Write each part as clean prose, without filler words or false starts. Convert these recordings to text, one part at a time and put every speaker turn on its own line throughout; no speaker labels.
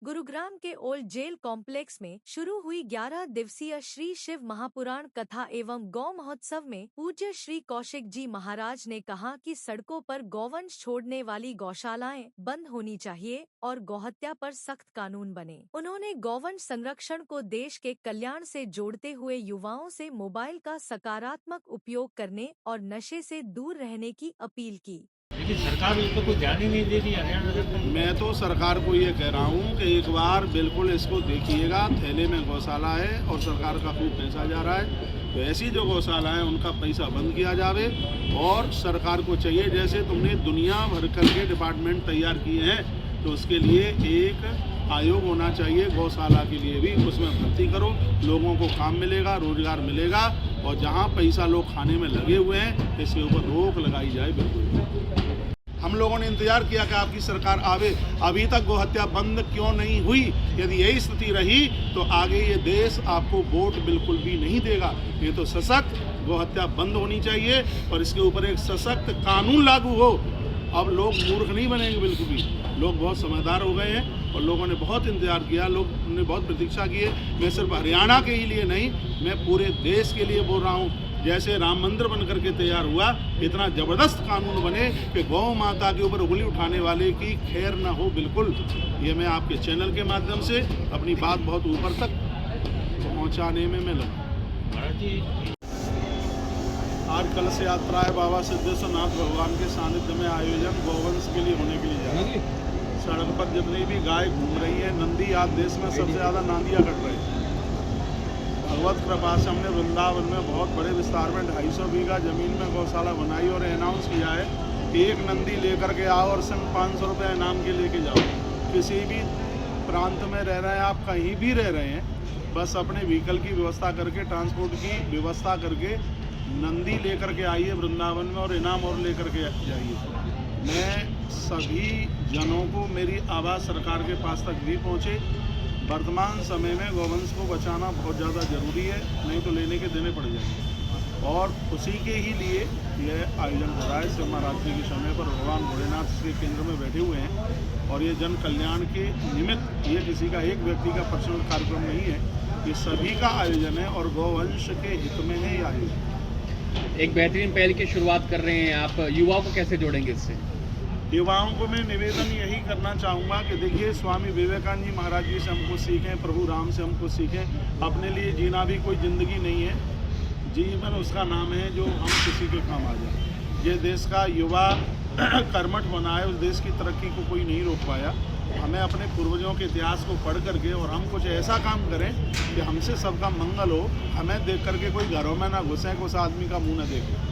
गुरुग्राम के old jail complex में शुरू हुई 11 दिवसीय श्री शिव महापुराण कथा एवं गौ महोत्सव में पूज्य श्री कौशिक जी महाराज ने कहा कि सड़कों पर गौवंश छोड़ने वाली गौशालाएं बंद होनी चाहिए और गौहत्या पर सख्त कानून बने। उन्होंने गौवंश संरक्षण को देश के कल्याण से जोड़ते हुए युवाओं से मोबाइल का सकारात्मक उपयोग करने और नशे से दूर रहने की अपील की।
लेकिन सरकार उसको कोई ध्यान ही नहीं दे रही है।
मैं तो सरकार को ये कह रहा हूँ कि एक बार बिल्कुल इसको देखिएगा, थैले में गौशाला है और सरकार का खूब पैसा जा रहा है, तो ऐसी जो गौशाला है उनका पैसा बंद किया जावे। और सरकार को चाहिए, जैसे तुमने दुनिया भर के डिपार्टमेंट तैयार किए हैं, तो उसके लिए एक आयोग होना चाहिए गौशाला के लिए भी, उसमें भर्ती करो, लोगों को काम मिलेगा, रोजगार मिलेगा। और जहाँ पैसा लोग खाने में लगे हुए हैं इसके ऊपर रोक लगाई जाए। बिल्कुल हम लोगों ने इंतजार किया कि आपकी सरकार आवे, अभी तक गोहत्या बंद क्यों नहीं हुई? यदि यही स्थिति रही तो आगे ये देश आपको वोट बिल्कुल भी नहीं देगा। ये तो सशक्त गोहत्या बंद होनी चाहिए और इसके ऊपर एक सशक्त कानून लागू हो। अब लोग मूर्ख नहीं बनेंगे बिल्कुल भी, लोग बहुत समझदार हो गए हैं और लोगों ने बहुत इंतजार किया, लोग ने बहुत प्रतीक्षा की है। मैं सिर्फ हरियाणा के ही लिए नहीं, मैं पूरे देश के लिए बोल रहा हूँ। जैसे राम मंदिर बन करके तैयार हुआ, इतना ज़बरदस्त कानून बने कि गौ माता के ऊपर उंगली उठाने वाले की खैर न हो। बिल्कुल ये मैं आपके चैनल के माध्यम से अपनी बात बहुत ऊपर तक पहुँचाने में मैं लगा। आज कलश यात्रा है बाबा सिद्धेश्वरनाथ भगवान के सानिध्य में आयोजन गौवंश के लिए होने के लिए जा रहा है। सड़क पर जितनी भी गाय घूम रही है, नंदी आज देश में सबसे ज़्यादा नांदियाँ कट रही हैं। भगवत कृपा से हमने वृंदावन में बहुत बड़े विस्तार में 250 बीघा जमीन में गौशाला बनाई और अनाउंस किया है, एक नंदी लेकर के आओ और सिर्फ 500 रुपये इनाम के लेके जाओ। किसी भी प्रांत में रह रहे हैं आप, कहीं भी रह रहे हैं, बस अपने व्हीकल की व्यवस्था करके, ट्रांसपोर्ट की व्यवस्था करके नंदी लेकर के आइए वृंदावन में और इनाम और लेकर के जाइए। मैं सभी जनों को मेरी आवाज़ सरकार के पास तक भी पहुँचे। वर्तमान समय में गौवंश को बचाना बहुत ज़्यादा ज़रूरी है, नहीं तो लेने के देने पड़ जाएंगे। और उसी के ही लिए यह आयोजन हो रहा है। शिव महारात्रि के समय पर भगवान भोलेनाथ के केंद्र में बैठे हुए हैं और ये जन कल्याण के निमित्त, ये किसी का एक व्यक्ति का पर्सनल कार्यक्रम नहीं है, ये सभी का आयोजन है और गौवंश के हित में है ये आयोजन।
एक बेहतरीन पहल की शुरुआत कर रहे हैं आप, युवाओं को कैसे जोड़ेंगे इससे?
युवाओं को मैं निवेदन यही करना चाहूँगा कि देखिए, स्वामी विवेकानंद जी महाराज जी से हमको सीखें, प्रभु राम से हमको सीखें। अपने लिए जीना भी कोई ज़िंदगी नहीं है, जीवन उसका नाम है जो हम किसी के काम आ जाए। ये देश का युवा कर्मठ बना है, उस देश की तरक्की को कोई नहीं रोक पाया। हमें अपने पूर्वजों के इतिहास को पढ़ करके और हम कुछ ऐसा काम करें कि हमसे सबका मंगल हो, हमें देख करके कोई घरों में ना घुसे, उस आदमी का मुँह न देखे।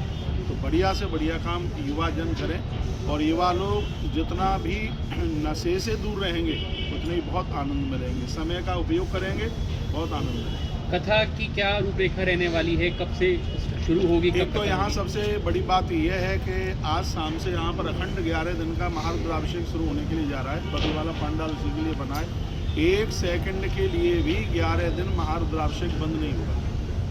तो बढ़िया से बढ़िया काम युवा जन करें और युवा लोग जितना भी नशे से दूर रहेंगे उतने ही बहुत आनंद मिलेंगे। समय का उपयोग करेंगे, बहुत आनंद मिलेगा।
कथा की क्या रूपरेखा रहने वाली है, कब से शुरू होगी?
एक तो यहाँ सबसे बड़ी बात यह है कि आज शाम से यहाँ पर अखंड 11 दिन का महारुद्राभिषेक शुरू होने के लिए जा रहा है। बगल वाला पंडाल उसी के लिए बना है। 1 सेकंड के लिए भी 11 दिन महारुद्राभिषेक बंद नहीं होगा।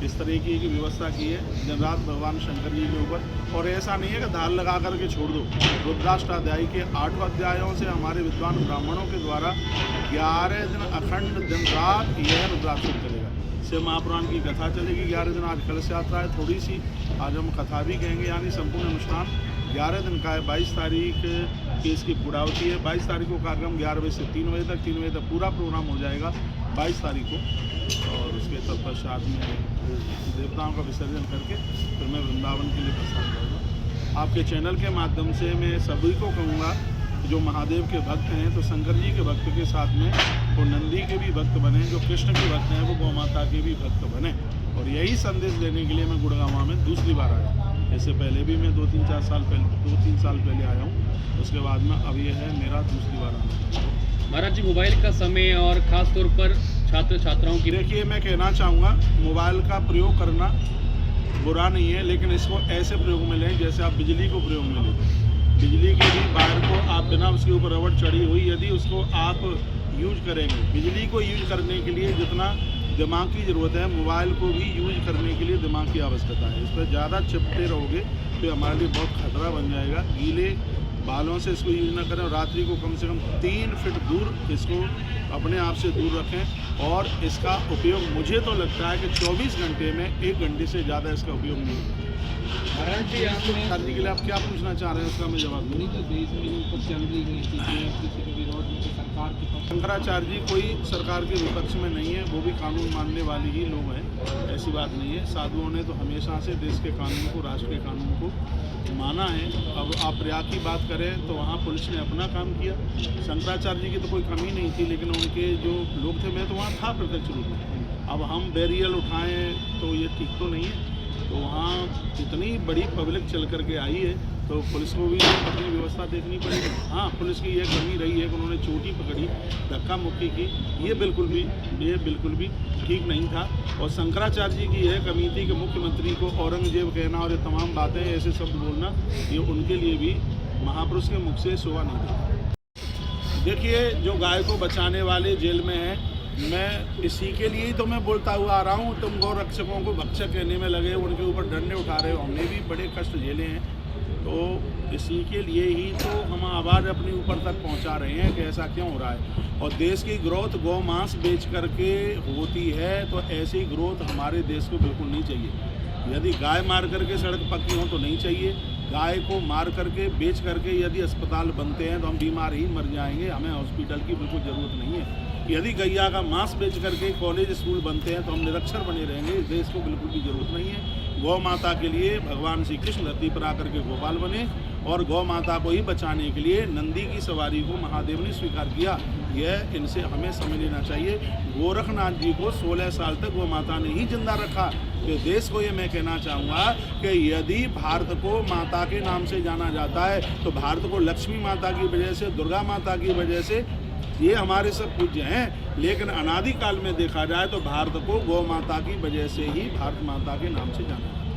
इस तरीके की व्यवस्था की है दिन रात भगवान शंकर जी के ऊपर। और ऐसा नहीं है कि धार लगा करके छोड़ दो। रुद्राष्टाध्यायी के 8 अध्यायों से हमारे विद्वान ब्राह्मणों के द्वारा 11 दिन अखंड दिन रात यह रुद्राभिषेक चलेगा। शिव महापुराण की कथा चलेगी 11 दिन। आज कलश यात्रा है, थोड़ी सी आज हम कथा भी कहेंगे, यानी संपूर्ण अनुष्ठान 11 दिन का है। 22 तारीख की इसकी पूर्णावती है। 22 तारीख को कार्यक्रम 11 बजे से 3 बजे तक, 3 बजे तक पूरा प्रोग्राम हो जाएगा 22 तारीख को। और उसके तत्पश्चात में देवताओं का विसर्जन करके फिर मैं वृंदावन के लिए प्रस्थान करूँगा। आपके चैनल के माध्यम से मैं सभी को कहूँगा, जो महादेव के भक्त हैं तो शंकर जी के भक्त के साथ में वो नंदी के भी भक्त बने, जो कृष्ण के भक्त हैं वो गौ माता के भी भक्त बने। और यही संदेश देने के लिए मैं गुड़गांव में दूसरी बार आया। इससे पहले भी मैं 2-3 साल पहले आया हूँ, उसके बाद में अब ये है मेरा दूसरी बार आना।
महाराज जी, मोबाइल का समय और ख़ास तौर पर छात्र छात्राओं की,
देखिए मैं कहना चाहूँगा, मोबाइल का प्रयोग करना बुरा नहीं है, लेकिन इसको ऐसे प्रयोग में लें जैसे आप बिजली को प्रयोग में लें। बिजली के भी वायर को आप बिना उसके ऊपर रबड़ चढ़ी हुई यदि उसको आप यूज करेंगे, बिजली को यूज करने के लिए जितना दिमाग की ज़रूरत है, मोबाइल को भी यूज करने के लिए दिमाग की आवश्यकता है। इस पर ज़्यादा चिपटे रहोगे तो हमारे लिए बहुत खतरा बन जाएगा। गीले बालों से इसको यूज ना करें और रात्रि को कम से कम 3 फीट दूर इसको अपने आप से दूर रखें। और इसका उपयोग मुझे तो लगता है कि 24 घंटे में 1 घंटे से ज़्यादा इसका उपयोग नहीं होता।
महाराज जी आपने
शादी के लिए आप क्या पूछना चाह रहे हैं, उसका मैं जवाब दूँ।
तो देश में ऊपर चल रही है चीज़ें किसी के विरोध में तो सरकार के पक्ष
शंकराचार्य जी कोई सरकार के विपक्ष में नहीं है, वो भी कानून मानने वाले ही लोग हैं, ऐसी बात नहीं है। साधुओं ने तो हमेशा से देश के कानून को, राष्ट्र के कानून को माना है। अब आप प्रयाग की बात करें तो वहाँ पुलिस ने अपना काम किया, शंकराचार्य जी की तो कोई कमी नहीं थी, लेकिन उनके जो लोग थे, मैं तो वहाँ था प्रत्यक्ष रूप में। अब हम बैरियल उठाएं तो ये ठीक तो नहीं है। तो वहाँ इतनी बड़ी पब्लिक चल करके आई है तो पुलिस को भी अपनी व्यवस्था देखनी पड़ेगी। हाँ, पुलिस की ये कमी रही है कि उन्होंने चोटी पकड़ी, धक्का मुक्की की, ये बिल्कुल भी ठीक नहीं था। और शंकराचार्य जी की यह कमी थी कि मुख्यमंत्री को औरंगजेब कहना और ये तमाम बातें, ऐसे शब्द बोलना, ये उनके लिए भी महापुरुष के मुख से शोभा नहीं था। देखिए, जो गाय को बचाने वाले जेल में हैं, मैं इसी के लिए ही तो मैं बोलता हुआ आ रहा हूँ। तुम गौ रक्षकों को भक्षक कहने में लगे, उनके ऊपर डंडे उठा रहे हो, हमने भी बड़े कष्ट झेले हैं। तो इसी के लिए ही तो हम आवाज़ अपने ऊपर तक पहुँचा रहे हैं कि ऐसा क्यों हो रहा है। और देश की ग्रोथ गौ मांस बेच करके होती है, तो ऐसी ग्रोथ हमारे देश को बिल्कुल नहीं चाहिए। यदि गाय मार करके सड़क पक्की हो तो नहीं चाहिए। गाय को मार करके, बेच करके यदि अस्पताल बनते हैं तो हम बीमार ही मर जाएंगे, हमें हॉस्पिटल की बिल्कुल ज़रूरत नहीं है। यदि गैया का मांस बेच करके कॉलेज स्कूल बनते हैं तो हम निरक्षर बने रहेंगे, इस देश को बिल्कुल भी ज़रूरत नहीं है। गौ माता के लिए भगवान श्री कृष्ण धरती पर आकर के गोपाल बने और गौ माता को ही बचाने के लिए नंदी की सवारी को महादेव ने स्वीकार किया। यह इनसे हमें समझ लेना चाहिए। गोरखनाथ जी को 16 साल तक गौ माता ने ही जिंदा रखा। तो देश को ये मैं कहना चाहूँगा कि यदि भारत को माता के नाम से जाना जाता है तो भारत को लक्ष्मी माता की वजह से, दुर्गा माता की वजह से, ये हमारे सब पूज्य हैं। लेकिन अनादिकाल में देखा जाए तो भारत को गौ माता की वजह से ही भारत माता के नाम से जाना जाता है।